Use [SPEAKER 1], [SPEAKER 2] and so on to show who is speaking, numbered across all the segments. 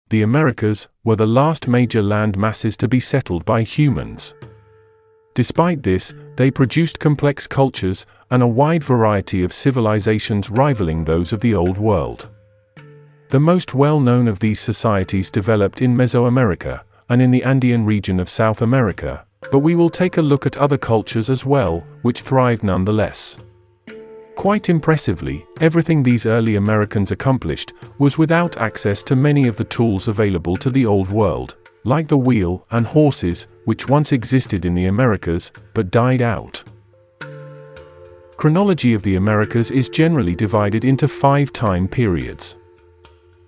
[SPEAKER 1] the Americas were the last major land masses to be settled by humans. Despite this, they produced complex cultures and a wide variety of civilizations rivaling those of the Old World. The most well-known of these societies developed in Mesoamerica and in the Andean region of South America, but we will take a look at other cultures as well, which thrived nonetheless. Quite impressively, everything these early Americans accomplished was without access to many of the tools available to the Old World, like the wheel and horses, which once existed in the Americas, but died out. Chronology of the Americas is generally divided into 5 time periods.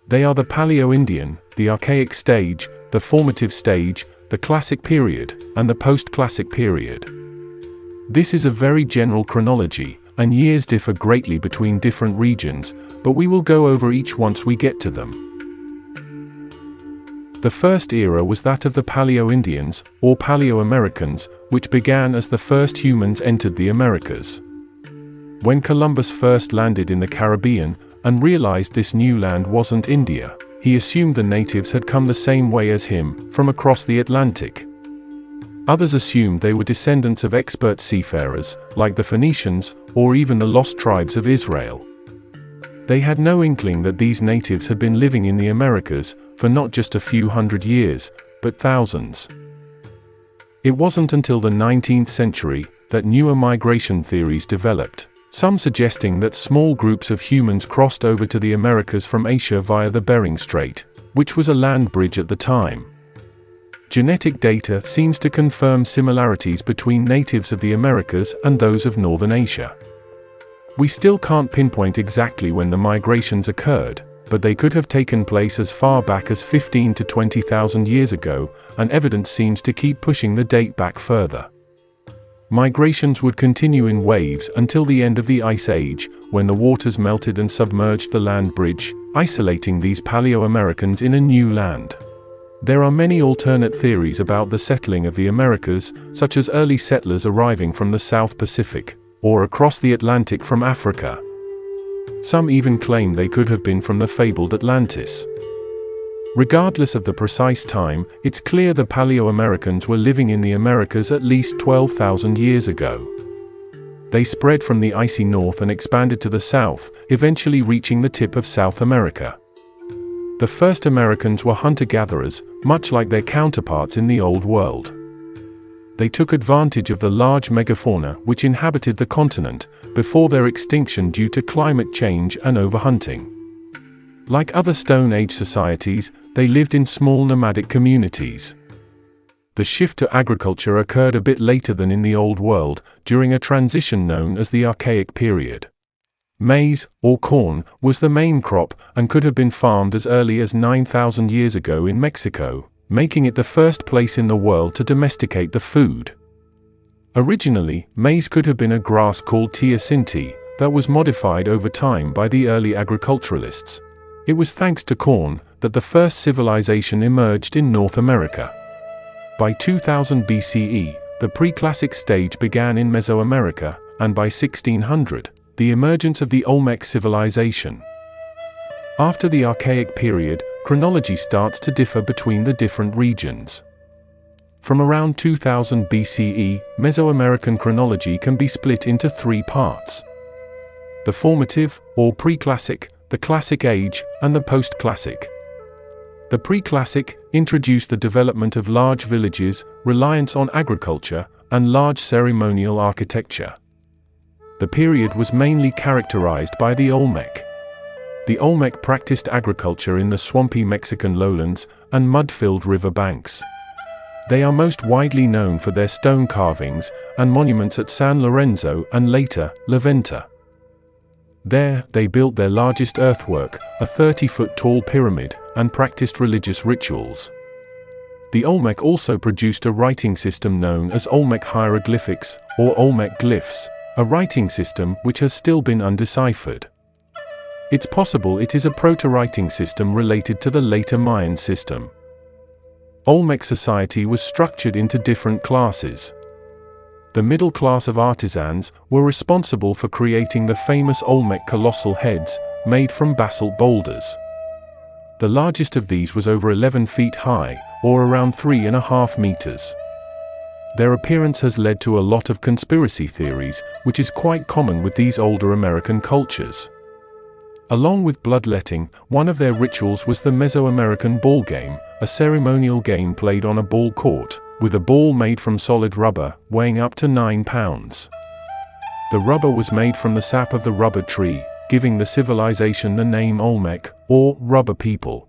[SPEAKER 1] They are the Paleo-Indian, the Archaic stage, the Formative stage, the Classic period, and the Post-Classic period. This is a very general chronology, and years differ greatly between different regions, but we will go over each once we get to them. The first era was that of the Paleo-Indians, or Paleo-Americans, which began as the first humans entered the Americas. When Columbus first landed in the Caribbean, and realized this new land wasn't India, he assumed the natives had come the same way as him, from across the Atlantic. Others assumed they were descendants of expert seafarers, like the Phoenicians, or even the lost tribes of Israel. They had no inkling that these natives had been living in the Americas for not just a few hundred years, but thousands. It wasn't until the 19th century that newer migration theories developed, some suggesting that small groups of humans crossed over to the Americas from Asia via the Bering Strait, which was a land bridge at the time. Genetic data seems to confirm similarities between natives of the Americas and those of Northern Asia. We still can't pinpoint exactly when the migrations occurred, but they could have taken place as far back as 15 to 20,000 years ago, and evidence seems to keep pushing the date back further. Migrations would continue in waves until the end of the Ice Age, when the waters melted and submerged the land bridge, isolating these Paleo-Americans in a new land. There are many alternate theories about the settling of the Americas, such as early settlers arriving from the South Pacific, or across the Atlantic from Africa. Some even claim they could have been from the fabled Atlantis. Regardless of the precise time, it's clear the Paleo-Americans were living in the Americas at least 12,000 years ago. They spread from the icy north and expanded to the south, eventually reaching the tip of South America. The first Americans were hunter-gatherers, much like their counterparts in the Old World. They took advantage of the large megafauna which inhabited the continent, before their extinction due to climate change and overhunting. Like other Stone Age societies, they lived in small nomadic communities. The shift to agriculture occurred a bit later than in the Old World, during a transition known as the Archaic period. Maize, or corn, was the main crop, and could have been farmed as early as 9,000 years ago in Mexico, making it the first place in the world to domesticate the food. Originally, maize could have been a grass called teosinte, that was modified over time by the early agriculturalists. It was thanks to corn that the first civilization emerged in North America. By 2000 BCE, the pre-classic stage began in Mesoamerica, and by 1600, the emergence of the Olmec civilization. After the Archaic period, chronology starts to differ between the different regions. From around 2000 BCE, Mesoamerican chronology can be split into 3 parts: the formative, or pre-classic, the classic age, and the post-classic. The pre-classic introduced the development of large villages, reliance on agriculture, and large ceremonial architecture. The period was mainly characterized by the Olmec. The Olmec practiced agriculture in the swampy Mexican lowlands and mud-filled river banks. They are most widely known for their stone carvings and monuments at San Lorenzo and later, La Venta. There, they built their largest earthwork, a 30-foot tall pyramid, and practiced religious rituals. The Olmec also produced a writing system known as Olmec hieroglyphics, or Olmec glyphs, a writing system which has still been undeciphered. It's possible it is a proto-writing system related to the later Mayan system. Olmec society was structured into different classes. The middle class of artisans were responsible for creating the famous Olmec colossal heads, made from basalt boulders. The largest of these was over 11 feet high, or around 3.5 meters. Their appearance has led to a lot of conspiracy theories, which is quite common with these older American cultures. Along with bloodletting, one of their rituals was the Mesoamerican ball game, a ceremonial game played on a ball court, with a ball made from solid rubber, weighing up to 9 pounds. The rubber was made from the sap of the rubber tree, giving the civilization the name Olmec, or rubber people.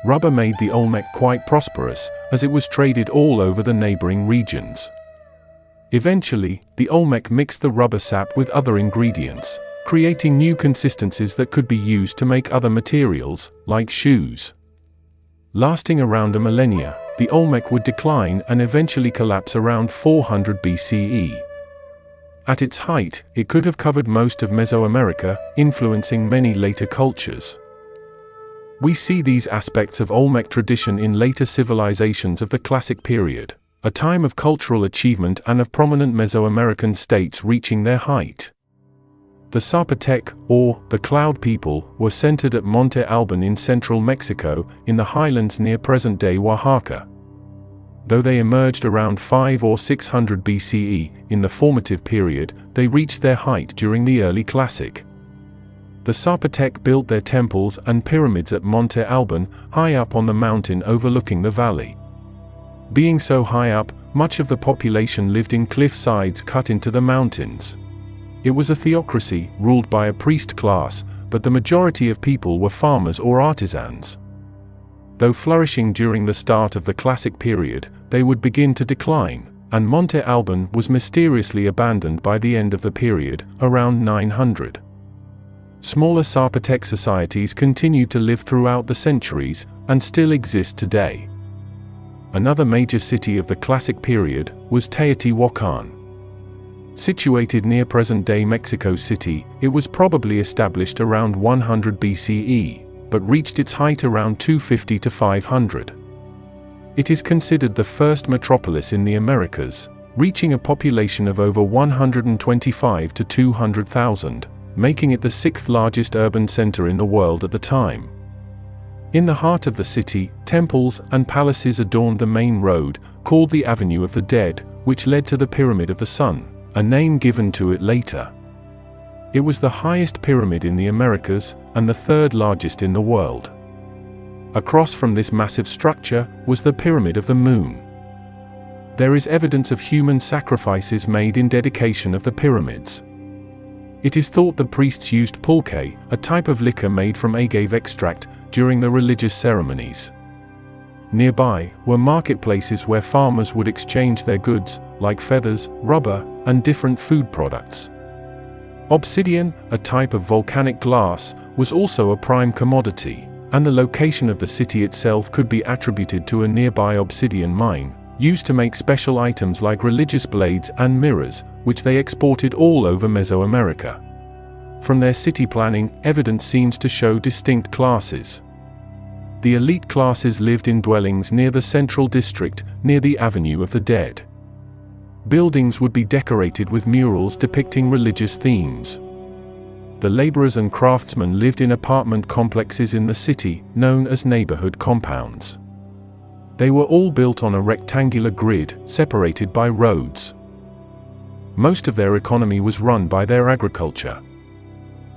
[SPEAKER 1] Rubber made the Olmec quite prosperous, as it was traded all over the neighboring regions. Eventually, the Olmec mixed the rubber sap with other ingredients, creating new consistencies that could be used to make other materials, like shoes. Lasting around a millennia, the Olmec would decline and eventually collapse around 400 BCE. At its height, it could have covered most of Mesoamerica, influencing many later cultures. We see these aspects of Olmec tradition in later civilizations of the Classic period, a time of cultural achievement and of prominent Mesoamerican states reaching their height. The Zapotec, or the Cloud People, were centered at Monte Alban in central Mexico, in the highlands near present-day Oaxaca. Though they emerged around 500 or 600 BCE, in the formative period, they reached their height during the early Classic. The Zapotec built their temples and pyramids at Monte Alban, high up on the mountain overlooking the valley. Being so high up, much of the population lived in cliff sides cut into the mountains. It was a theocracy, ruled by a priest class, but the majority of people were farmers or artisans. Though flourishing during the start of the Classic period, they would begin to decline, and Monte Alban was mysteriously abandoned by the end of the period, around 900. Smaller Zapotec societies continued to live throughout the centuries, and still exist today. Another major city of the Classic period was Teotihuacan. Situated near present-day Mexico City, it was probably established around 100 BCE, but reached its height around 250 to 500. It is considered the first metropolis in the Americas, reaching a population of over 125 to 200,000, making it the sixth largest urban center in the world at the time. In the heart of the city, temples and palaces adorned the main road, called the Avenue of the Dead, which led to the Pyramid of the Sun, a name given to it later. It was the highest pyramid in the Americas, and the third largest in the world. Across from this massive structure was the Pyramid of the Moon. There is evidence of human sacrifices made in dedication of the pyramids. It is thought the priests used pulque, a type of liquor made from agave extract, during the religious ceremonies. Nearby were marketplaces where farmers would exchange their goods, like feathers, rubber, and different food products. Obsidian, a type of volcanic glass, was also a prime commodity, and the location of the city itself could be attributed to a nearby obsidian mine, used to make special items like religious blades and mirrors, which they exported all over Mesoamerica. From their city planning, evidence seems to show distinct classes. The elite classes lived in dwellings near the central district, near the Avenue of the Dead. Buildings would be decorated with murals depicting religious themes. The laborers and craftsmen lived in apartment complexes in the city, known as neighborhood compounds. They were all built on a rectangular grid, separated by roads. Most of their economy was run by their agriculture.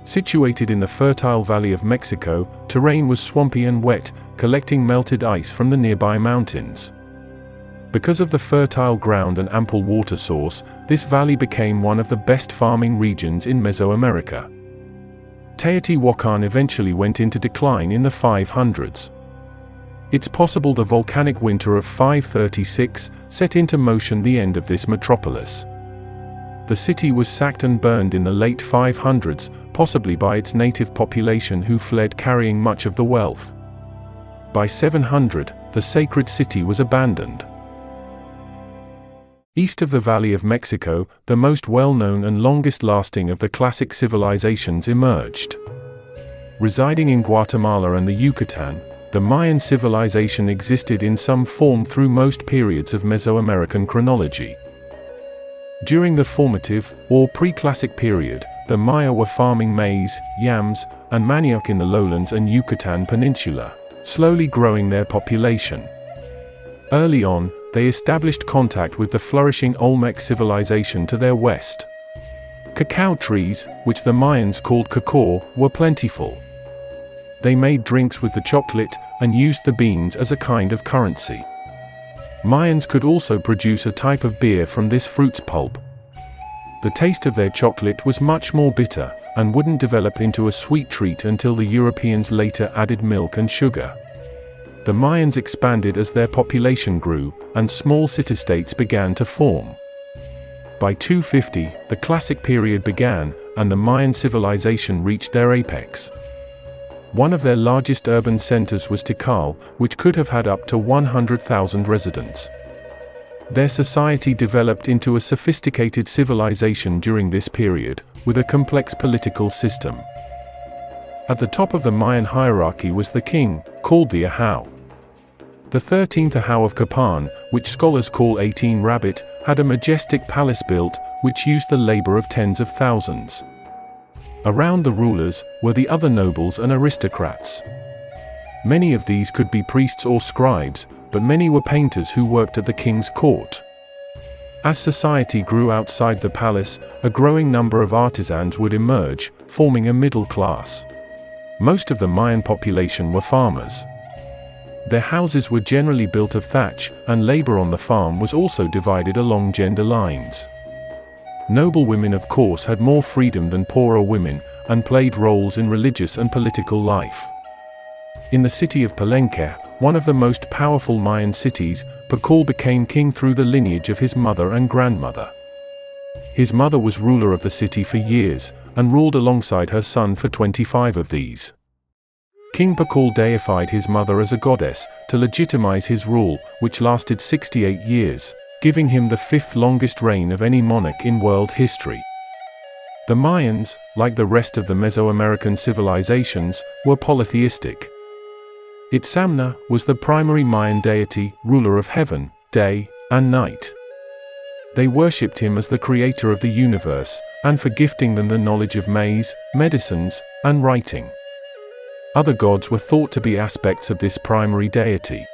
[SPEAKER 1] Situated in the fertile valley of Mexico, terrain was swampy and wet, collecting melted ice from the nearby mountains. Because of the fertile ground and ample water source, this valley became one of the best farming regions in Mesoamerica. Teotihuacan eventually went into decline in the 500s. It's possible the volcanic winter of 536 set into motion the end of this metropolis. The city was sacked and burned in the late 500s, possibly by its native population who fled carrying much of the wealth. By 700, the sacred city was abandoned. East of the Valley of Mexico, the most well-known and longest-lasting of the classic civilizations emerged. Residing in Guatemala and the Yucatan, the Mayan civilization existed in some form through most periods of Mesoamerican chronology. During the formative, or pre-classic period, the Maya were farming maize, yams, and manioc in the lowlands and Yucatan Peninsula, slowly growing their population. Early on, they established contact with the flourishing Olmec civilization to their west. Cacao trees, which the Mayans called cacao, were plentiful. They made drinks with the chocolate and used the beans as a kind of currency. Mayans could also produce a type of beer from this fruit's pulp. The taste of their chocolate was much more bitter, and wouldn't develop into a sweet treat until the Europeans later added milk and sugar. The Mayans expanded as their population grew, and small city-states began to form. By 250, the Classic period began, and the Mayan civilization reached their apex. One of their largest urban centers was Tikal, which could have had up to 100,000 residents. Their society developed into a sophisticated civilization during this period, with a complex political system. At the top of the Mayan hierarchy was the king, called the Ahau. The 13th Ahau of Capan, which scholars call 18 Rabbit, had a majestic palace built, which used the labor of tens of thousands. Around the rulers were the other nobles and aristocrats. Many of these could be priests or scribes, but many were painters who worked at the king's court. As society grew outside the palace, a growing number of artisans would emerge, forming a middle class. Most of the Mayan population were farmers. Their houses were generally built of thatch, and labor on the farm was also divided along gender lines. Noble women, of course, had more freedom than poorer women, and played roles in religious and political life. In the city of Palenque, one of the most powerful Mayan cities, Pakal became king through the lineage of his mother and grandmother. His mother was ruler of the city for years, and ruled alongside her son for 25 of these. King Pakal deified his mother as a goddess, to legitimize his rule, which lasted 68 years. Giving him the 5th longest reign of any monarch in world history. The Mayans, like the rest of the Mesoamerican civilizations, were polytheistic. Itzamna was the primary Mayan deity, ruler of heaven, day, and night. They worshipped him as the creator of the universe, and for gifting them the knowledge of maize, medicines, and writing. Other gods were thought to be aspects of this primary deity.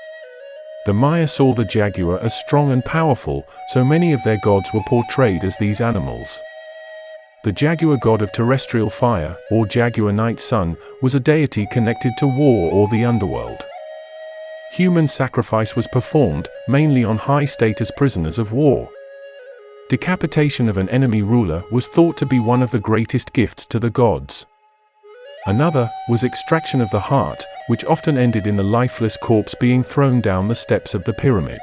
[SPEAKER 1] The Maya saw the jaguar as strong and powerful, so many of their gods were portrayed as these animals. The jaguar god of terrestrial fire, or jaguar night sun, was a deity connected to war or the underworld. Human sacrifice was performed, mainly on high-status prisoners of war. Decapitation of an enemy ruler was thought to be one of the greatest gifts to the gods. Another was extraction of the heart, which often ended in the lifeless corpse being thrown down the steps of the pyramid.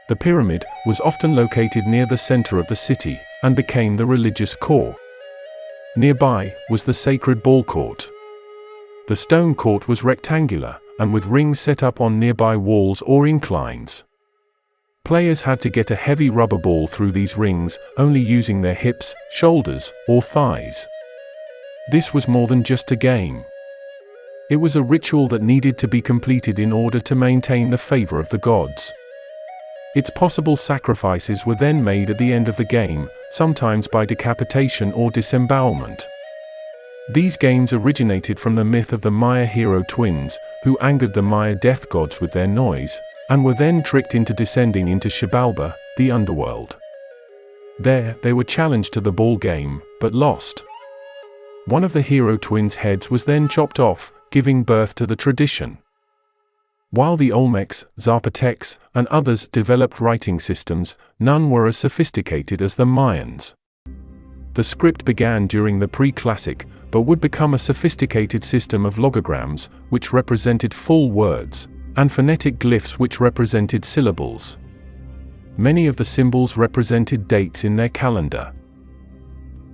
[SPEAKER 1] The pyramid was often located near the center of the city, and became the religious core. Nearby was the sacred ball court. The stone court was rectangular, and with rings set up on nearby walls or inclines. Players had to get a heavy rubber ball through these rings, only using their hips, shoulders, or thighs. This was more than just a game. It was a ritual that needed to be completed in order to maintain the favor of the gods. Its possible sacrifices were then made at the end of the game, sometimes by decapitation or disembowelment. These games originated from the myth of the Maya hero twins, who angered the Maya death gods with their noise, and were then tricked into descending into Xibalba, the underworld. There, they were challenged to the ball game, but lost. One of the hero twins' heads was then chopped off, giving birth to the tradition. While the Olmecs, Zapotecs, and others developed writing systems, none were as sophisticated as the Mayans. The script began during the pre-classic, but would become a sophisticated system of logograms, which represented full words, and phonetic glyphs which represented syllables. Many of the symbols represented dates in their calendar.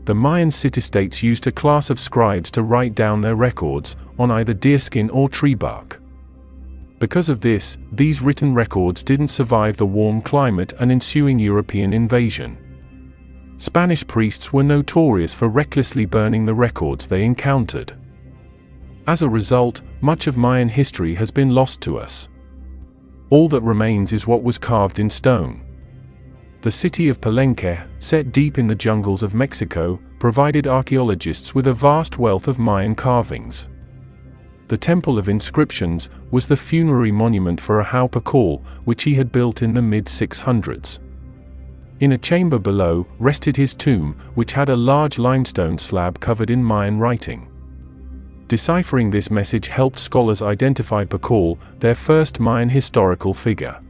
[SPEAKER 1] The Mayan city-states used a class of scribes to write down their records, on either deerskin or tree bark. Because of this, these written records didn't survive the warm climate and ensuing European invasion. Spanish priests were notorious for recklessly burning the records they encountered. As a result, much of Mayan history has been lost to us. All that remains is what was carved in stone. The city of Palenque, set deep in the jungles of Mexico, provided archaeologists with a vast wealth of Mayan carvings. The Temple of Inscriptions was the funerary monument for Ahau Pakal, which he had built in the mid-600s. In a chamber below rested his tomb, which had a large limestone slab covered in Mayan writing. Deciphering this message helped scholars identify Pakal, their first Mayan historical figure.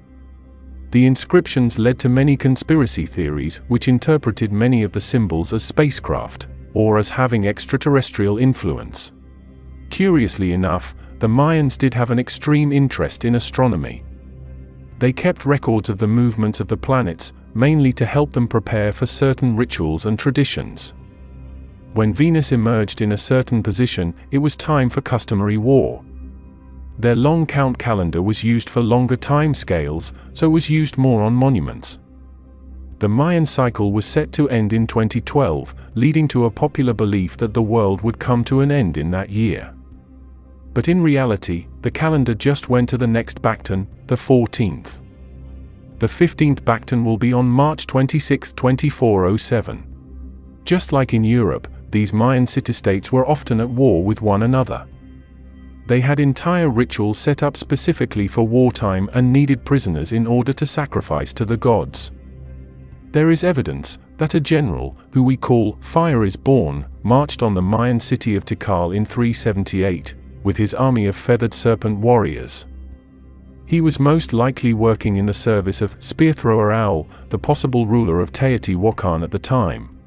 [SPEAKER 1] The inscriptions led to many conspiracy theories which interpreted many of the symbols as spacecraft, or as having extraterrestrial influence. Curiously enough, the Mayans did have an extreme interest in astronomy. They kept records of the movements of the planets, mainly to help them prepare for certain rituals and traditions. When Venus emerged in a certain position, it was time for customary war. Their long count calendar was used for longer time scales, so was used more on monuments. The Mayan cycle was set to end in 2012, leading to a popular belief that the world would come to an end in that year. But in reality, the calendar just went to the next Bacton, the 14th. The 15th Bacton will be on March 26, 2407. Just like in Europe, these Mayan city-states were often at war with one another. They had entire rituals set up specifically for wartime and needed prisoners in order to sacrifice to the gods. There is evidence that a general, who we call Fire is Born, marched on the Mayan city of Tikal in 378, with his army of feathered serpent warriors. He was most likely working in the service of Spear-thrower Owl, the possible ruler of Teotihuacan at the time.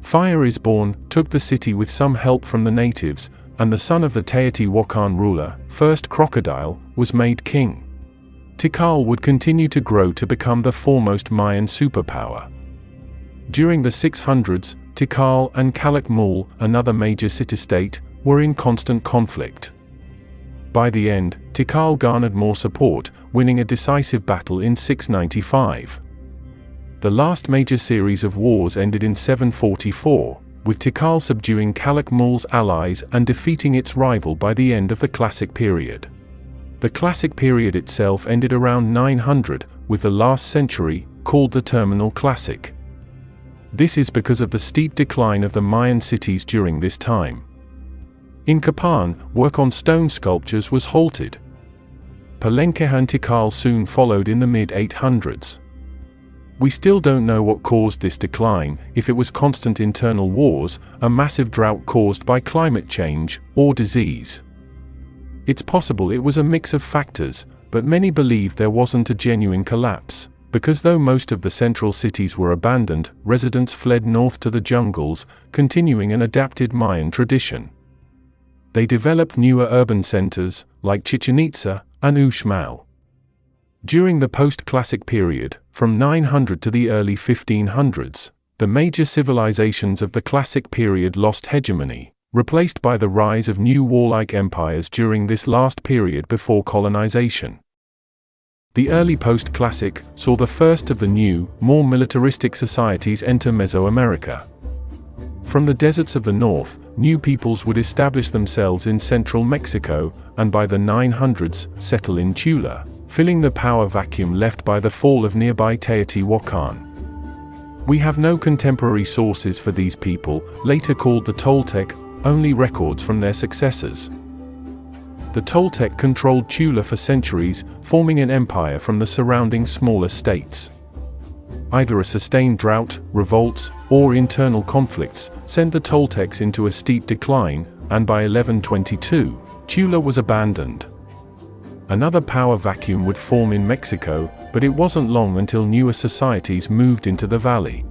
[SPEAKER 1] Fire is Born took the city with some help from the natives, and the son of the Teotihuacan ruler, First Crocodile, was made king. Tikal would continue to grow to become the foremost Mayan superpower. During the 600s, Tikal and Calakmul, another major city-state, were in constant conflict. By the end, Tikal garnered more support, winning a decisive battle in 695. The last major series of wars ended in 744, with Tikal subduing Calakmul's allies and defeating its rival by the end of the Classic period. The Classic period itself ended around 900, with the last century called the Terminal Classic. This is because of the steep decline of the Mayan cities during this time. In Capan, work on stone sculptures was halted. Palenque and Tikal soon followed in the mid-800s. We still don't know what caused this decline, if it was constant internal wars, a massive drought caused by climate change, or disease. It's possible it was a mix of factors, but many believe there wasn't a genuine collapse, because though most of the central cities were abandoned, residents fled north to the jungles, continuing an adapted Mayan tradition. They developed newer urban centers, like Chichen Itza and Uxmal. During the post-Classic period, from 900 to the early 1500s, the major civilizations of the Classic period lost hegemony, replaced by the rise of new warlike empires during this last period before colonization. The early post-Classic saw the first of the new, more militaristic societies enter Mesoamerica. From the deserts of the north, new peoples would establish themselves in central Mexico, and by the 900s, settle in Tula, filling the power vacuum left by the fall of nearby Teotihuacan. We have no contemporary sources for these people, later called the Toltec, only records from their successors. The Toltec controlled Tula for centuries, forming an empire from the surrounding smaller states. Either a sustained drought, revolts, or internal conflicts sent the Toltecs into a steep decline, and by 1122, Tula was abandoned. Another power vacuum would form in Mexico, but it wasn't long until newer societies moved into the valley.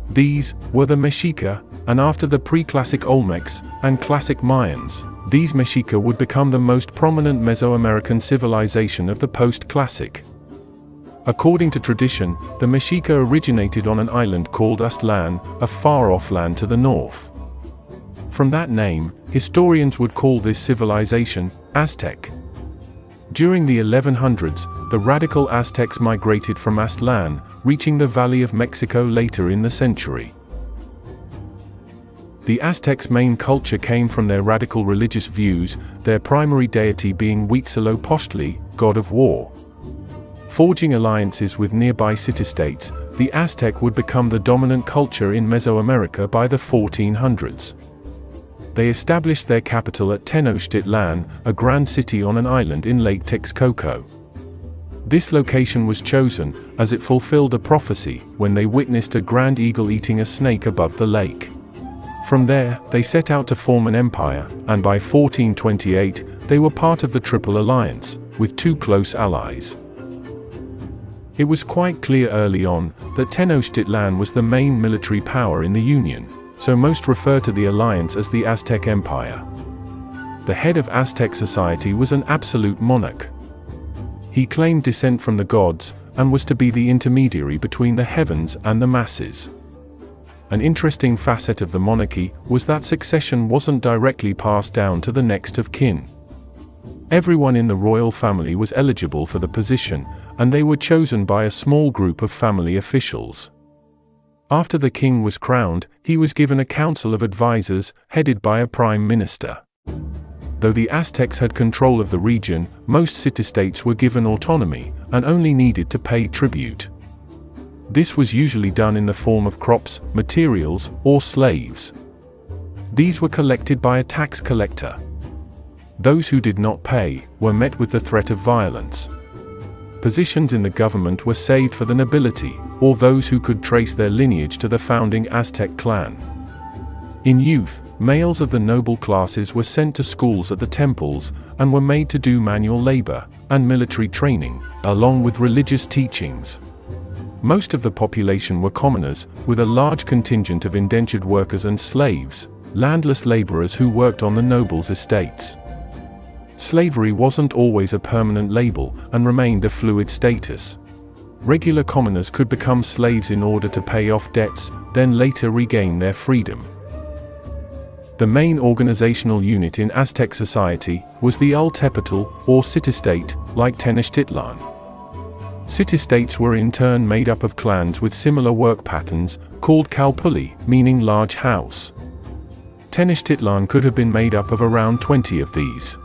[SPEAKER 1] These were the Mexica, and after the pre-Classic Olmecs and Classic Mayans, these Mexica would become the most prominent Mesoamerican civilization of the post-Classic. According to tradition, the Mexica originated on an island called Aztlán, a far-off land to the north. From that name, historians would call this civilization Aztec. During the 1100s, the radical Aztecs migrated from Aztlán, reaching the Valley of Mexico later in the century. The Aztecs' main culture came from their radical religious views, their primary deity being Huitzilopochtli, god of war. Forging alliances with nearby city-states, the Aztec would become the dominant culture in Mesoamerica by the 1400s. They established their capital at Tenochtitlan, a grand city on an island in Lake Texcoco. This location was chosen, as it fulfilled a prophecy, when they witnessed a grand eagle eating a snake above the lake. From there, they set out to form an empire, and by 1428, they were part of the Triple Alliance, with two close allies. It was quite clear early on that Tenochtitlan was the main military power in the Union, so most refer to the alliance as the Aztec Empire. The head of Aztec society was an absolute monarch. He claimed descent from the gods, and was to be the intermediary between the heavens and the masses. An interesting facet of the monarchy was that succession wasn't directly passed down to the next of kin. Everyone in the royal family was eligible for the position, and they were chosen by a small group of family officials. After the king was crowned, he was given a council of advisors, headed by a prime minister. Though the Aztecs had control of the region, most city-states were given autonomy, and only needed to pay tribute. This was usually done in the form of crops, materials, or slaves. These were collected by a tax collector. Those who did not pay were met with the threat of violence. Positions in the government were saved for the nobility, or those who could trace their lineage to the founding Aztec clan. In youth, males of the noble classes were sent to schools at the temples, and were made to do manual labor and military training, along with religious teachings. Most of the population were commoners, with a large contingent of indentured workers and slaves, landless laborers who worked on the nobles' estates. Slavery wasn't always a permanent label, and remained a fluid status. Regular commoners could become slaves in order to pay off debts, then later regain their freedom. The main organizational unit in Aztec society was the Ultepetl, or city-state, like Tenochtitlan. City-states were in turn made up of clans with similar work patterns, called Calpulli, meaning large house. Tenochtitlan could have been made up of around 20 of these.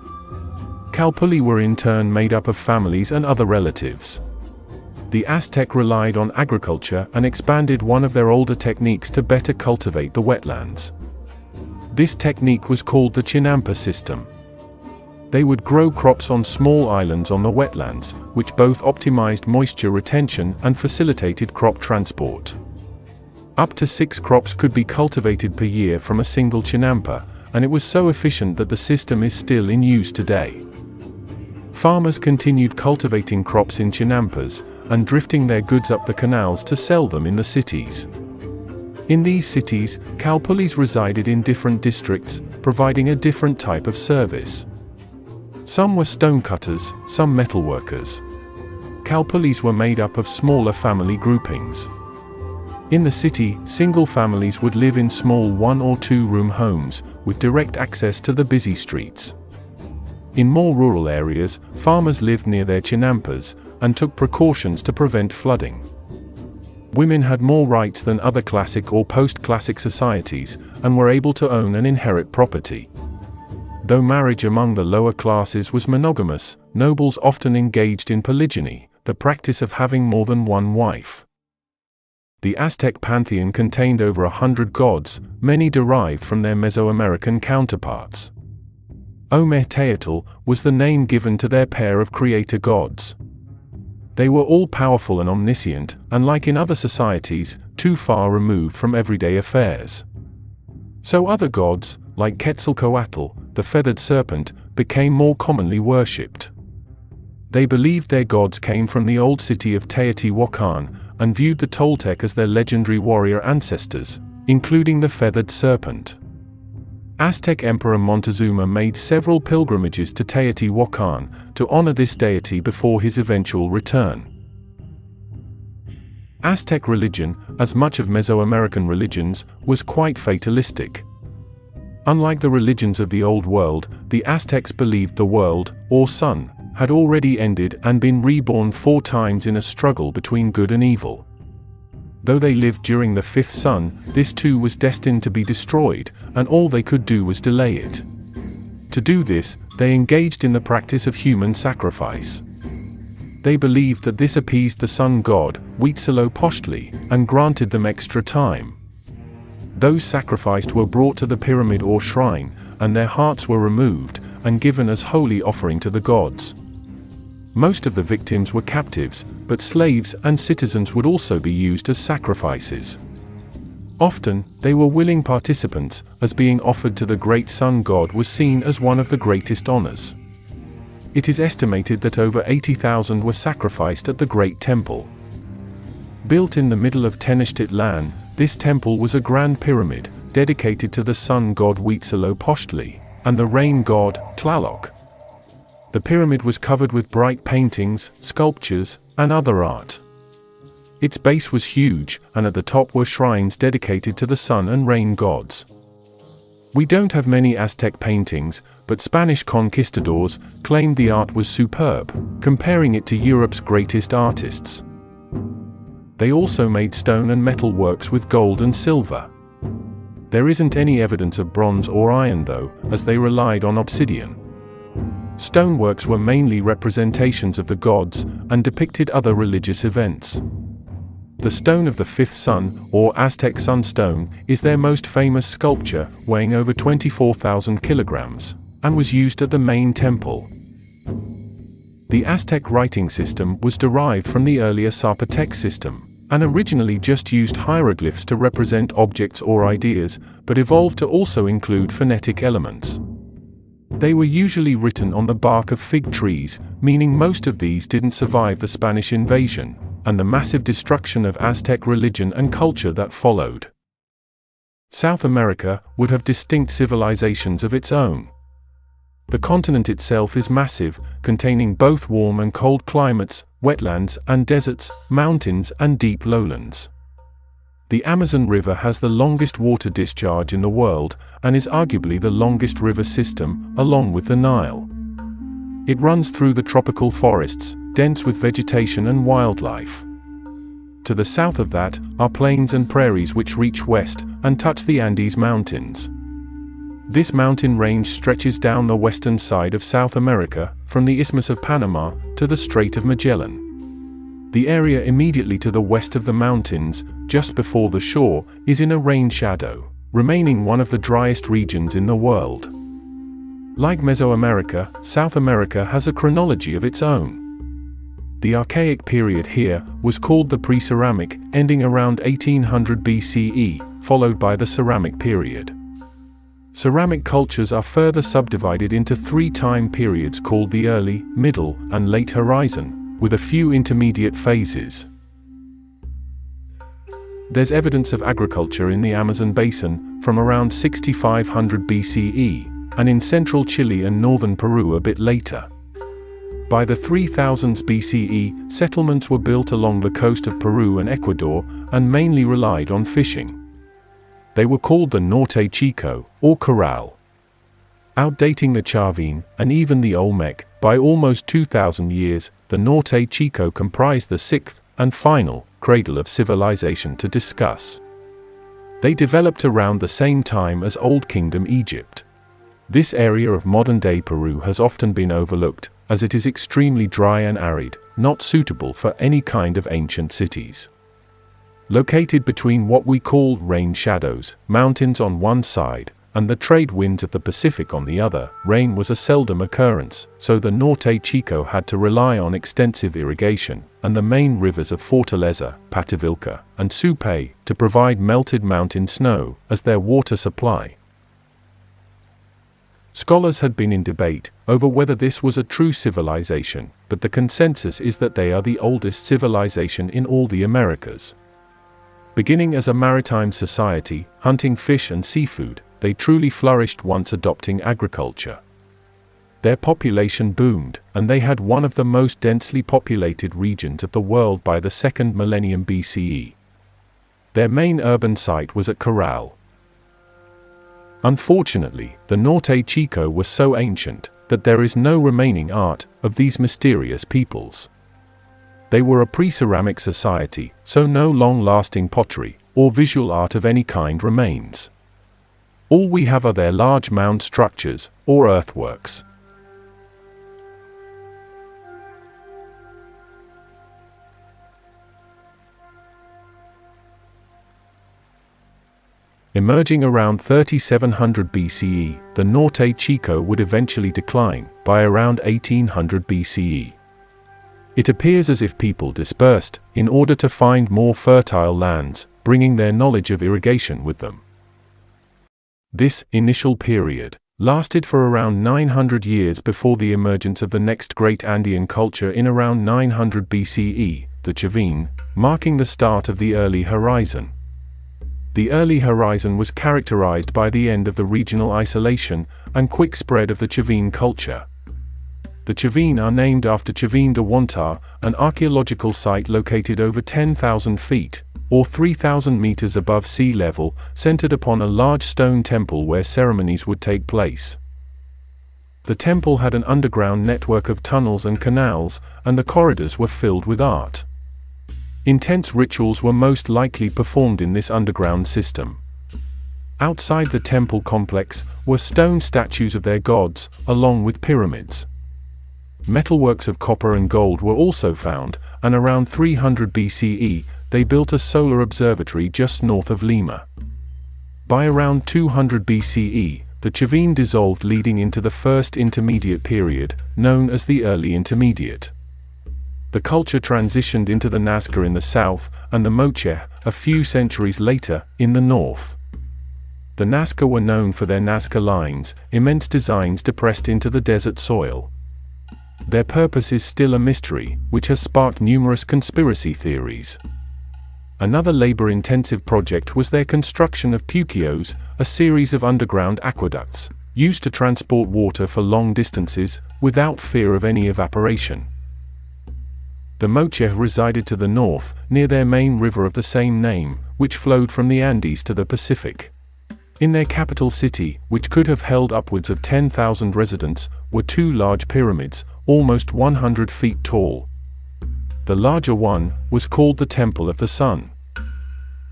[SPEAKER 1] Calpulli were in turn made up of families and other relatives. The Aztec relied on agriculture and expanded one of their older techniques to better cultivate the wetlands. This technique was called the Chinampa system. They would grow crops on small islands on the wetlands, which both optimized moisture retention and facilitated crop transport. Up to 6 crops could be cultivated per year from a single Chinampa, and it was so efficient that the system is still in use today. Farmers continued cultivating crops in Chinampas, and drifting their goods up the canals to sell them in the cities. In these cities, Calpullis resided in different districts, providing a different type of service. Some were stonecutters, some metalworkers. Calpullis were made up of smaller family groupings. In the city, single families would live in small 1- or 2-room homes, with direct access to the busy streets. In more rural areas, farmers lived near their Chinampas, and took precautions to prevent flooding. Women had more rights than other classic or post-classic societies, and were able to own and inherit property. Though marriage among the lower classes was monogamous, nobles often engaged in polygyny, the practice of having more than one wife. The Aztec pantheon contained over 100 gods, many derived from their Mesoamerican counterparts. Ometeotl was the name given to their pair of creator gods. They were all-powerful and omniscient, and like in other societies, too far removed from everyday affairs. So other gods, like Quetzalcoatl, the feathered serpent, became more commonly worshipped. They believed their gods came from the old city of Teotihuacan, and viewed the Toltec as their legendary warrior ancestors, including the feathered serpent. Aztec Emperor Montezuma made several pilgrimages to Teotihuacan to honor this deity before his eventual return. Aztec religion, as much of Mesoamerican religions, was quite fatalistic. Unlike the religions of the Old World, the Aztecs believed the world, or sun, had already ended and been reborn 4 times in a struggle between good and evil. Though they lived during the 5th sun, this too was destined to be destroyed, and all they could do was delay it. To do this, they engaged in the practice of human sacrifice. They believed that this appeased the sun god, Huitzilopochtli, and granted them extra time. Those sacrificed were brought to the pyramid or shrine, and their hearts were removed and given as holy offering to the gods. Most of the victims were captives, but slaves and citizens would also be used as sacrifices. Often, they were willing participants, as being offered to the great sun god was seen as one of the greatest honors. It is estimated that over 80,000 were sacrificed at the Great Temple. Built in the middle of Tenochtitlan, this temple was a grand pyramid, dedicated to the sun god Huitzilopochtli, and the rain god, Tlaloc. The pyramid was covered with bright paintings, sculptures, and other art. Its base was huge, and at the top were shrines dedicated to the sun and rain gods. We don't have many Aztec paintings, but Spanish conquistadors claimed the art was superb, comparing it to Europe's greatest artists. They also made stone and metal works with gold and silver. There isn't any evidence of bronze or iron though, as they relied on obsidian. Stoneworks were mainly representations of the gods, and depicted other religious events. The Stone of the Fifth Sun, or Aztec Sunstone, is their most famous sculpture, weighing over 24,000 kilograms, and was used at the main temple. The Aztec writing system was derived from the earlier Zapotec system, and originally just used hieroglyphs to represent objects or ideas, but evolved to also include phonetic elements. They were usually written on the bark of fig trees, meaning most of these didn't survive the Spanish invasion, and the massive destruction of Aztec religion and culture that followed. South America would have distinct civilizations of its own. The continent itself is massive, containing both warm and cold climates, wetlands and deserts, mountains and deep lowlands. The Amazon River has the longest water discharge in the world, and is arguably the longest river system, along with the Nile. It runs through the tropical forests, dense with vegetation and wildlife. To the south of that are plains and prairies which reach west and touch the Andes Mountains. This mountain range stretches down the western side of South America, from the Isthmus of Panama to the Strait of Magellan. The area immediately to the west of the mountains, just before the shore, is in a rain shadow, remaining one of the driest regions in the world. Like Mesoamerica, South America has a chronology of its own. The Archaic period here was called the Pre-Ceramic, ending around 1800 BCE, followed by the Ceramic period. Ceramic cultures are further subdivided into three time periods called the Early, Middle, and Late Horizon, with a few intermediate phases. There's evidence of agriculture in the Amazon basin from around 6500 BCE, and in central Chile and northern Peru a bit later. By the 3000s BCE, settlements were built along the coast of Peru and Ecuador, and mainly relied on fishing. They were called the Norte Chico, or Corral. Outdating the Chavin, and even the Olmec, by almost 2,000 years, the Norte Chico comprised the sixth, and final, cradle of civilization to discuss. They developed around the same time as Old Kingdom Egypt. This area of modern-day Peru has often been overlooked, as it is extremely dry and arid, not suitable for any kind of ancient cities. Located between what we call rain shadows, mountains on one side, and the trade winds of the Pacific on the other, rain was a seldom occurrence, so the Norte Chico had to rely on extensive irrigation, and the main rivers of Fortaleza, Pativilca, and Supe, to provide melted mountain snow as their water supply. Scholars had been in debate over whether this was a true civilization, but the consensus is that they are the oldest civilization in all the Americas. Beginning as a maritime society, hunting fish and seafood, they truly flourished once adopting agriculture. Their population boomed, and they had one of the most densely populated regions of the world by the 2nd millennium BCE. Their main urban site was at Corral. Unfortunately, the Norte Chico was so ancient that there is no remaining art of these mysterious peoples. They were a pre-ceramic society, so no long-lasting pottery or visual art of any kind remains. All we have are their large mound structures, or earthworks. Emerging around 3700 BCE, the Norte Chico would eventually decline by around 1800 BCE. It appears as if people dispersed in order to find more fertile lands, bringing their knowledge of irrigation with them. This initial period lasted for around 900 years before the emergence of the next great Andean culture in around 900 BCE, the Chavin, marking the start of the early horizon. The early horizon was characterized by the end of the regional isolation and quick spread of the Chavin culture. The Chavin are named after Chavin de Huantar, an archaeological site located over 10,000 feet, or 3,000 meters above sea level, centered upon a large stone temple where ceremonies would take place. The temple had an underground network of tunnels and canals, and the corridors were filled with art. Intense rituals were most likely performed in this underground system. Outside the temple complex were stone statues of their gods, along with pyramids. Metalworks of copper and gold were also found, and around 300 BCE, they built a solar observatory just north of Lima. By around 200 BCE, the Chavin dissolved, leading into the first intermediate period, known as the Early Intermediate. The culture transitioned into the Nazca in the south, and the Moche, a few centuries later, in the north. The Nazca were known for their Nazca lines, immense designs depressed into the desert soil. Their purpose is still a mystery, which has sparked numerous conspiracy theories. Another labor-intensive project was their construction of puquios, a series of underground aqueducts, used to transport water for long distances, without fear of any evaporation. The Moche resided to the north, near their main river of the same name, which flowed from the Andes to the Pacific. In their capital city, which could have held upwards of 10,000 residents, were two large pyramids, almost 100 feet tall. The larger one was called the Temple of the Sun.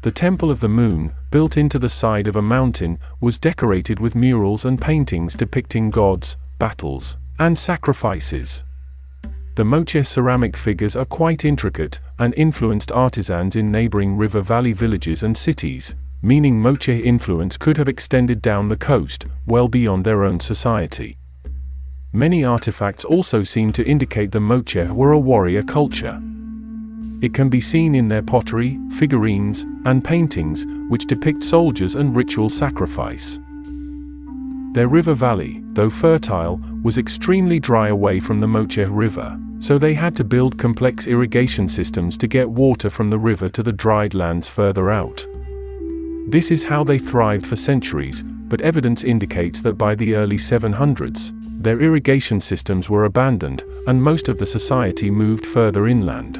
[SPEAKER 1] The Temple of the Moon, built into the side of a mountain, was decorated with murals and paintings depicting gods, battles, and sacrifices. The Moche ceramic figures are quite intricate, and influenced artisans in neighboring river valley villages and cities, meaning Moche influence could have extended down the coast, well beyond their own society. Many artifacts also seem to indicate the Moche were a warrior culture. It can be seen in their pottery, figurines, and paintings, which depict soldiers and ritual sacrifice. Their river valley, though fertile, was extremely dry away from the Moche River, so they had to build complex irrigation systems to get water from the river to the dried lands further out. This is how they thrived for centuries, but evidence indicates that by the early 700s, their irrigation systems were abandoned, and most of the society moved further inland.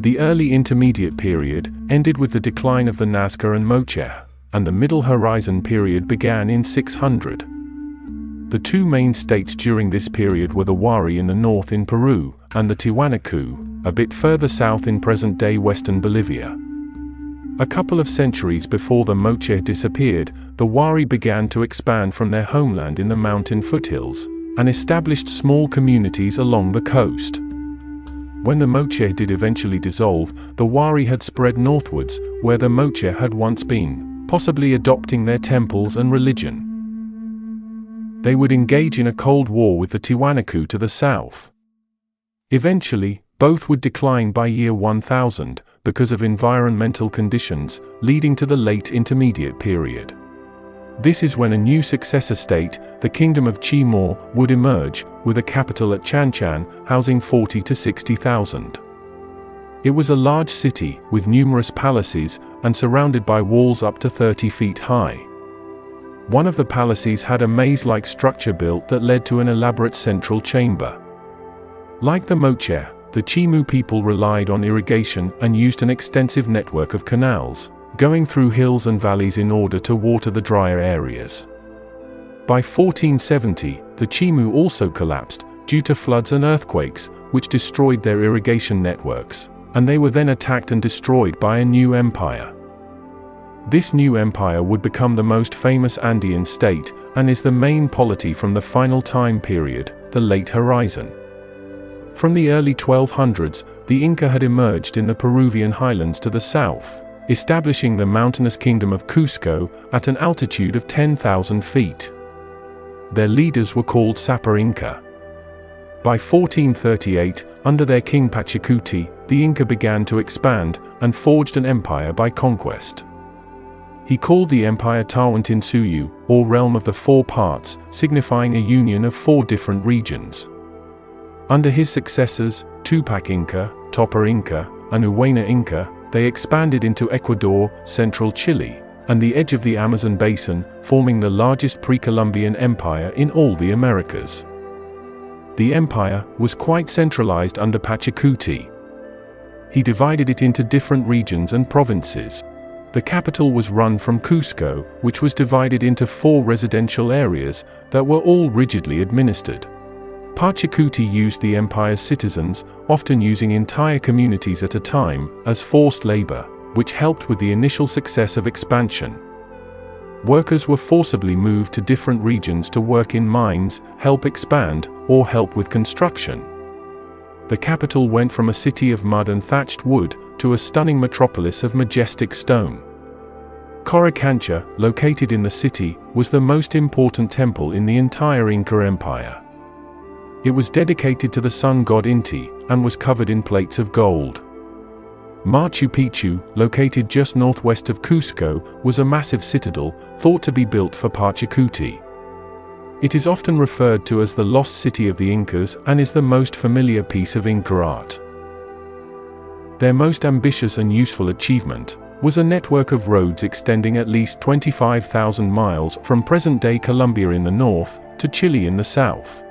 [SPEAKER 1] The early intermediate period ended with the decline of the Nazca and Moche, and the Middle Horizon period began in 600. The two main states during this period were the Wari in the north in Peru, and the Tiwanaku, a bit further south in present-day western Bolivia. A couple of centuries before the Moche disappeared, the Wari began to expand from their homeland in the mountain foothills, and established small communities along the coast. When the Moche did eventually dissolve, the Wari had spread northwards, where the Moche had once been, possibly adopting their temples and religion. They would engage in a cold war with the Tiwanaku to the south. Eventually, both would decline by year 1000, because of environmental conditions, leading to the late intermediate period. This is when a new successor state, the Kingdom of Timor, would emerge, with a capital at Chanchan, housing 40 to 60,000. It was a large city, with numerous palaces, and surrounded by walls up to 30 feet high. One of the palaces had a maze-like structure built that led to an elaborate central chamber. Like the Moche, the Chimu people relied on irrigation and used an extensive network of canals, going through hills and valleys in order to water the drier areas. By 1470, the Chimu also collapsed, due to floods and earthquakes, which destroyed their irrigation networks, and they were then attacked and destroyed by a new empire. This new empire would become the most famous Andean state, and is the main polity from the final time period, the Late Horizon. From the early 1200s, the Inca had emerged in the Peruvian highlands to the south, establishing the mountainous kingdom of Cusco at an altitude of 10,000 feet. Their leaders were called Sapa Inca. By 1438, under their king Pachacuti, the Inca began to expand and forged an empire by conquest. He called the empire Tawantinsuyu, or realm of the four parts, signifying a union of four different regions. Under his successors, Tupac Inca, Topa Inca, and Huayna Inca, they expanded into Ecuador, central Chile, and the edge of the Amazon basin, forming the largest pre-Columbian empire in all the Americas. The empire was quite centralized under Pachacuti. He divided it into different regions and provinces. The capital was run from Cusco, which was divided into 4 residential areas that were all rigidly administered. Pachacuti used the empire's citizens, often using entire communities at a time, as forced labor, which helped with the initial success of expansion. Workers were forcibly moved to different regions to work in mines, help expand, or help with construction. The capital went from a city of mud and thatched wood to a stunning metropolis of majestic stone. Coricancha, located in the city, was the most important temple in the entire Inca Empire. It was dedicated to the sun god Inti, and was covered in plates of gold. Machu Picchu, located just northwest of Cusco, was a massive citadel, thought to be built for Pachacuti. It is often referred to as the lost city of the Incas and is the most familiar piece of Inca art. Their most ambitious and useful achievement was a network of roads extending at least 25,000 miles from present-day Colombia in the north to Chile in the south.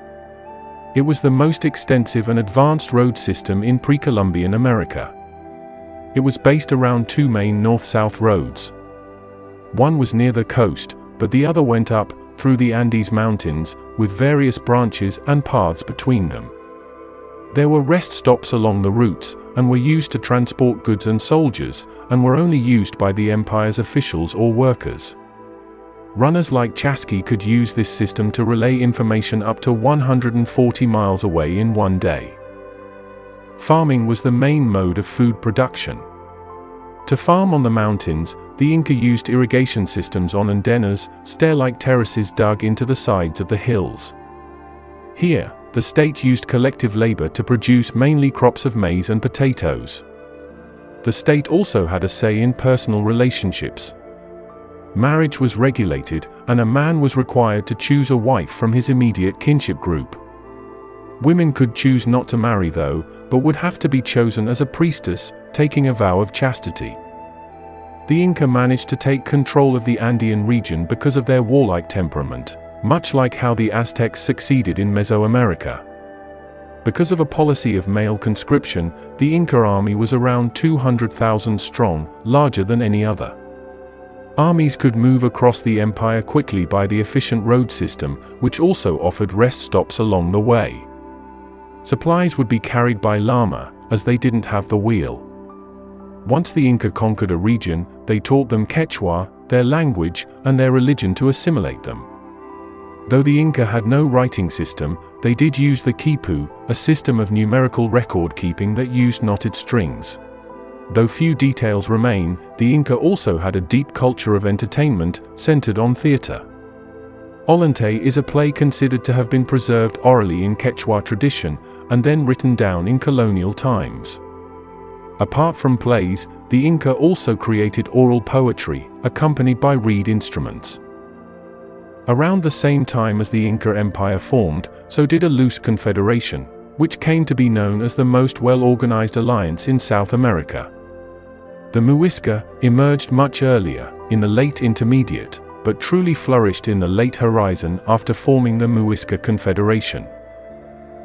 [SPEAKER 1] It was the most extensive and advanced road system in pre-Columbian America. It was based around 2 main north-south roads. One was near the coast, but the other went up through the Andes Mountains, with various branches and paths between them. There were rest stops along the routes, and were used to transport goods and soldiers, and were only used by the empire's officials or workers. Runners like Chasqui could use this system to relay information up to 140 miles away in one day. Farming was the main mode of food production. To farm on the mountains, the Inca used irrigation systems on andenas, stair-like terraces dug into the sides of the hills. Here, the state used collective labor to produce mainly crops of maize and potatoes. The state also had a say in personal relationships. Marriage was regulated, and a man was required to choose a wife from his immediate kinship group. Women could choose not to marry though, but would have to be chosen as a priestess, taking a vow of chastity. The Inca managed to take control of the Andean region because of their warlike temperament, much like how the Aztecs succeeded in Mesoamerica. Because of a policy of male conscription, the Inca army was around 200,000 strong, larger than any other. Armies could move across the empire quickly by the efficient road system, which also offered rest stops along the way. Supplies would be carried by llama, as they didn't have the wheel. Once the Inca conquered a region, they taught them Quechua, their language, and their religion to assimilate them. Though the Inca had no writing system, they did use the quipu, a system of numerical record-keeping that used knotted strings. Though few details remain, the Inca also had a deep culture of entertainment, centered on theater. Ollantay is a play considered to have been preserved orally in Quechua tradition, and then written down in colonial times. Apart from plays, the Inca also created oral poetry, accompanied by reed instruments. Around the same time as the Inca Empire formed, so did a loose confederation, which came to be known as the most well-organized alliance in South America. The Muisca emerged much earlier, in the late Intermediate, but truly flourished in the late Horizon after forming the Muisca Confederation.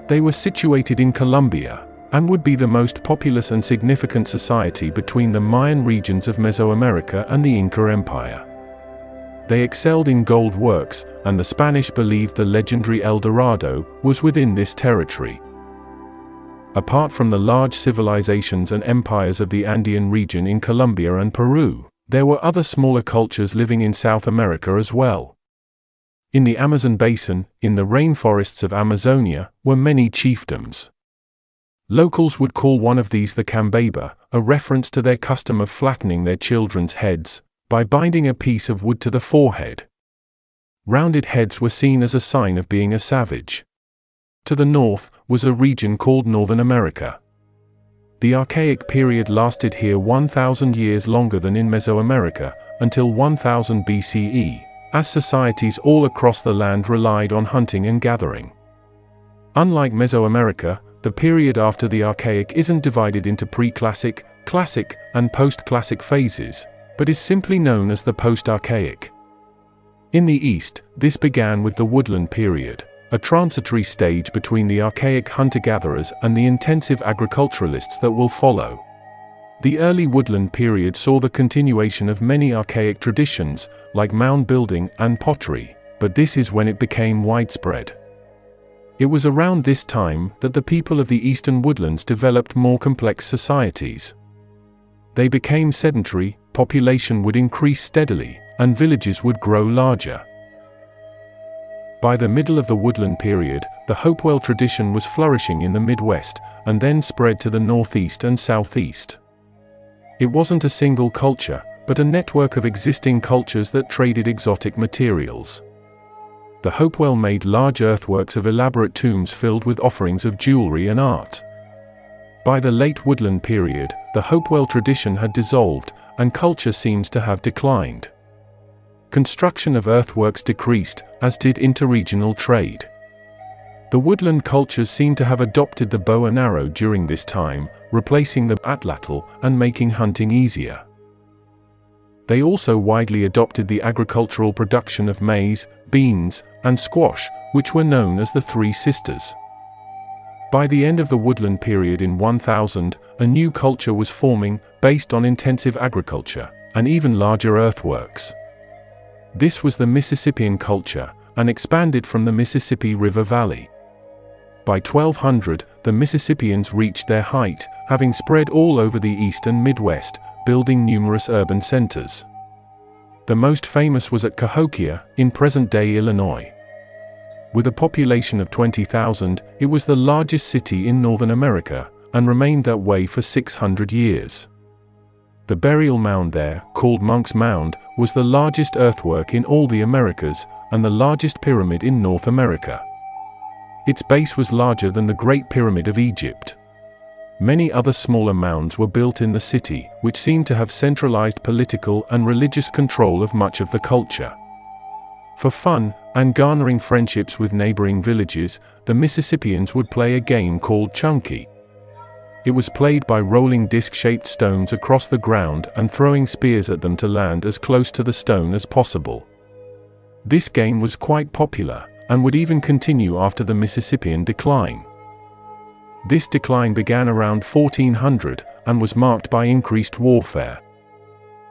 [SPEAKER 1] They were situated in Colombia, and would be the most populous and significant society between the Mayan regions of Mesoamerica and the Inca Empire. They excelled in gold works, and the Spanish believed the legendary El Dorado was within this territory. Apart from the large civilizations and empires of the Andean region in Colombia and Peru, there were other smaller cultures living in South America as well. In the Amazon basin, in the rainforests of Amazonia, were many chiefdoms. Locals would call one of these the Cambaba, a reference to their custom of flattening their children's heads by binding a piece of wood to the forehead. Rounded heads were seen as a sign of being a savage. To the north was a region called Northern America. The Archaic period lasted here 1,000 years longer than in Mesoamerica, until 1000 BCE, as societies all across the land relied on hunting and gathering. Unlike Mesoamerica, the period after the Archaic isn't divided into pre-classic, classic, and post-classic phases, but is simply known as the post-Archaic. In the East, this began with the Woodland period, a transitory stage between the archaic hunter-gatherers and the intensive agriculturalists that will follow. The early Woodland period saw the continuation of many archaic traditions, like mound building and pottery, but this is when it became widespread. It was around this time that the people of the eastern woodlands developed more complex societies. They became sedentary, population would increase steadily, and villages would grow larger. By the middle of the Woodland period, the Hopewell tradition was flourishing in the Midwest, and then spread to the Northeast and Southeast. It wasn't a single culture, but a network of existing cultures that traded exotic materials. The Hopewell made large earthworks of elaborate tombs filled with offerings of jewelry and art. By the late Woodland period, the Hopewell tradition had dissolved, and culture seems to have declined. Construction of earthworks decreased, as did interregional trade. The woodland cultures seem to have adopted the bow and arrow during this time, replacing the atlatl and making hunting easier. They also widely adopted the agricultural production of maize, beans, and squash, which were known as the Three Sisters. By the end of the Woodland period in 1000, a new culture was forming, based on intensive agriculture, and even larger earthworks. This was the Mississippian culture, and expanded from the Mississippi River Valley. By 1200, the Mississippians reached their height, having spread all over the East and Midwest, building numerous urban centers. The most famous was at Cahokia, in present-day Illinois. With a population of 20,000, it was the largest city in Northern America, and remained that way for 600 years. The burial mound there, called Monk's Mound, was the largest earthwork in all the Americas, and the largest pyramid in North America. Its base was larger than the Great Pyramid of Egypt. Many other smaller mounds were built in the city, which seemed to have centralized political and religious control of much of the culture. For fun, and garnering friendships with neighboring villages, the Mississippians would play a game called Chunky. It was played by rolling disc-shaped stones across the ground and throwing spears at them to land as close to the stone as possible. This game was quite popular, and would even continue after the Mississippian decline. This decline began around 1400, and was marked by increased warfare.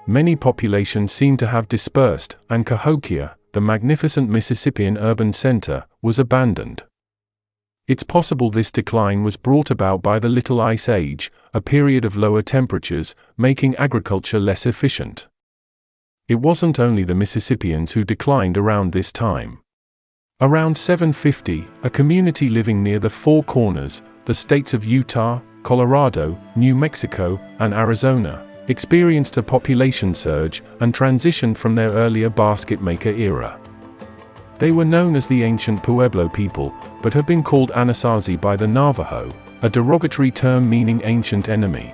[SPEAKER 1] Many populations seem to have dispersed, and Cahokia, the magnificent Mississippian urban center, was abandoned. It's possible this decline was brought about by the Little Ice Age, a period of lower temperatures, making agriculture less efficient. It wasn't only the Mississippians who declined around this time. Around 750, a community living near the Four Corners, the states of Utah, Colorado, New Mexico, and Arizona, experienced a population surge and transitioned from their earlier basket maker era. They were known as the ancient Pueblo people, but have been called Anasazi by the Navajo, a derogatory term meaning ancient enemy.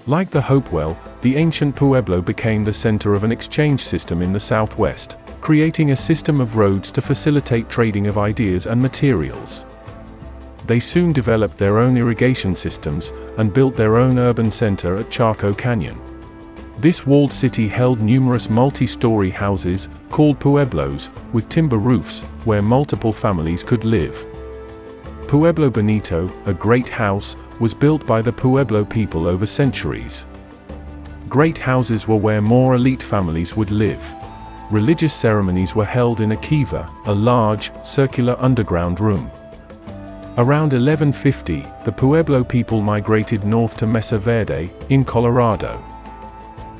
[SPEAKER 1] Like the Hopewell, the ancient Pueblo became the center of an exchange system in the Southwest, creating a system of roads to facilitate trading of ideas and materials. They soon developed their own irrigation systems, and built their own urban center at Chaco Canyon. This walled city held numerous multi-story houses, called pueblos, with timber roofs, where multiple families could live. Pueblo Bonito, a great house, was built by the Pueblo people over centuries. Great houses were where more elite families would live. Religious ceremonies were held in a kiva, a large, circular underground room. Around 1150, the Pueblo people migrated north to Mesa Verde, in Colorado.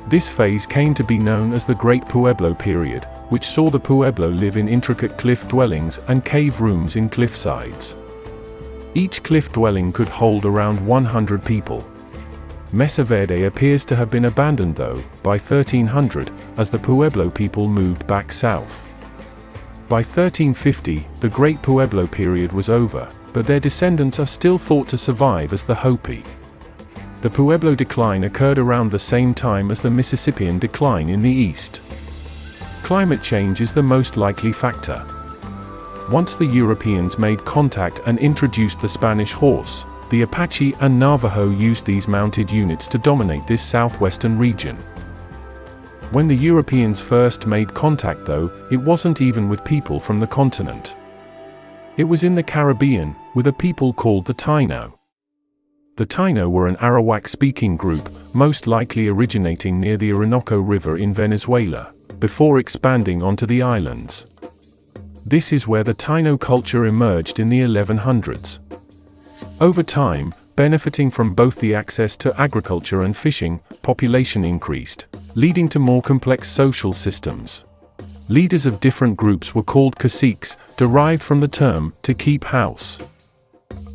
[SPEAKER 1] This phase came to be known as the Great Pueblo Period, which saw the Pueblo live in intricate cliff dwellings and cave rooms in cliff sides. Each cliff dwelling could hold around 100 people. Mesa Verde appears to have been abandoned though, by 1300, as the Pueblo people moved back south. By 1350, the Great Pueblo period was over, but their descendants are still thought to survive as the Hopi. The Pueblo decline occurred around the same time as the Mississippian decline in the east. Climate change is the most likely factor. Once the Europeans made contact and introduced the Spanish horse, the Apache and Navajo used these mounted units to dominate this southwestern region. When the Europeans first made contact though, it wasn't even with people from the continent. It was in the Caribbean, with a people called the Taino. The Taino were an Arawak-speaking group, most likely originating near the Orinoco River in Venezuela, before expanding onto the islands. This is where the Taino culture emerged in the 1100s. Over time, benefiting from both the access to agriculture and fishing, population increased, leading to more complex social systems. Leaders of different groups were called caciques, derived from the term to keep house.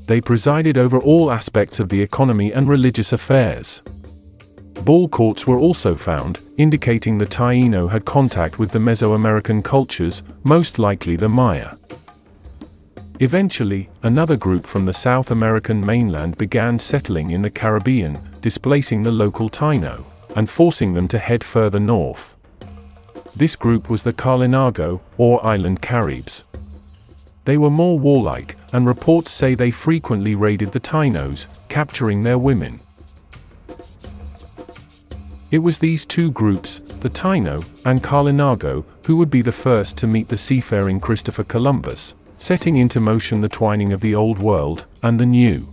[SPEAKER 1] They presided over all aspects of the economy and religious affairs. Ball courts were also found, indicating the Taino had contact with the Mesoamerican cultures, most likely the Maya. Eventually, another group from the South American mainland began settling in the Caribbean, displacing the local Taino, and forcing them to head further north. This group was the Kalinago, or Island Caribs. They were more warlike, and reports say they frequently raided the Tainos, capturing their women. It was these two groups, the Taino and Kalinago, who would be the first to meet the seafaring Christopher Columbus, setting into motion the twining of the Old World and the New.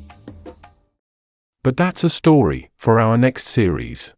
[SPEAKER 1] But that's a story for our next series.